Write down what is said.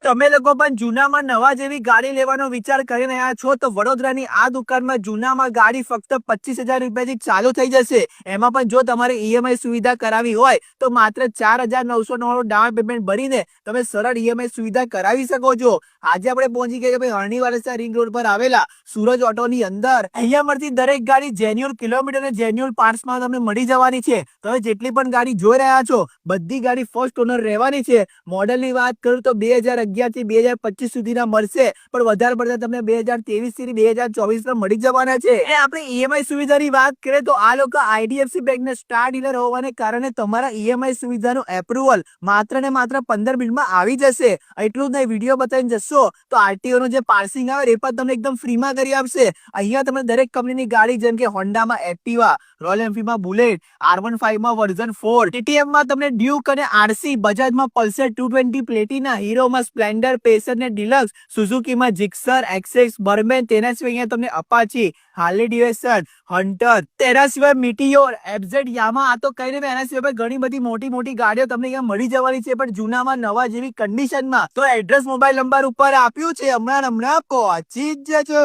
તમે લોકો પણ જૂનામાં નવા જેવી ગાડી લેવાનો વિચાર કરી રહ્યા છો તો વડોદરાની આ દુકાનમાં જૂનામાં ગાડી ફક્ત 25,000 રૂપિયાથી ચાલુ થઈ જશે. એમાં પણ જો તમારે ઈએમઆઈ સુવિધા કરાવી હોય તો માત્ર 4,999 ડાઉન પેમેન્ટ ભરીને તમે સરળ ઈએમઆઈ સુવિધા કરાવી શકો છો. આજે આપણે પહોંચી ગયા ભાઈ હરણી વારસા રિંગ રોડ પર આવેલા સૂરજ ઓટોની અંદર. અહીંયા મળતી દરેક ગાડી જેન્યુઅલ કિલોમીટર અને જેન્યુઅલ પાર્ટ્સમાં તમને મળી જવાની છે. તમે જેટલી પણ ગાડી જોઈ રહ્યા છો બધી ગાડી ફર્સ્ટ ઓનર રહેવાની છે. મોડલની વાત કરું તો 2011 થી 2025 સુધીના મળશે, પણ વધારે પડતા તમને 2023 થી 2024 મળી જવાના છે. આપણે ઈએમઆઈ સુવિધાની વાત કરીએ તો આ લોકો આઈડીએફસી બેંકના સ્ટાર ડીલર હોવાને કારણે તમારા ઈએમઆઈ સુવિધાનું એપ્રુવલ માત્ર ને માત્ર 15 મિનિટમાં આવી જશે. એટલું જ નહીં, વિડીયો બતાવીને જશો તો આરટીઓ નું જે પાર્સિંગ આવે એ પણ તમને એકદમ ફ્રીમાં કરી આપશે. અહીંયા તમને દરેક કંપનીની ગાડી જેમ કે હોન્ડામાં એક્ટિવા, રોયલ એનફિલ્ડમાં બુલેટ, R15 માં વર્ઝન 4, ટીટીએમમાં તમને ડ્યુક અને આરસી, બજાજમાં પલ્સર 220 પ્લેટિના, હીરોમાં સ્પ્લેન્ડર, પેસર ને ડિલક્સ, સુઝુકીમાં જીક્સર, એક્સેસ, બર્મેન, તેના સિવાય અહીંયા તમને અપાચી, હાર્લી ડેવિડસન, હન્ટર, તેના સિવાય મીટિયોર, એફઝેડ, યામા, આ તો કઈ નહીં, એના સિવાય ઘણી બધી મોટી મોટી ગાડીઓ તમને અહીંયા મળી જવાની છે, પણ જૂનામાં નવા જેવી કન્ડિશનમાં. તો એડ્રેસ મોબાઈલ નંબર ઉપર આપ્યું છે, હમણાં પહોંચી જ જજો.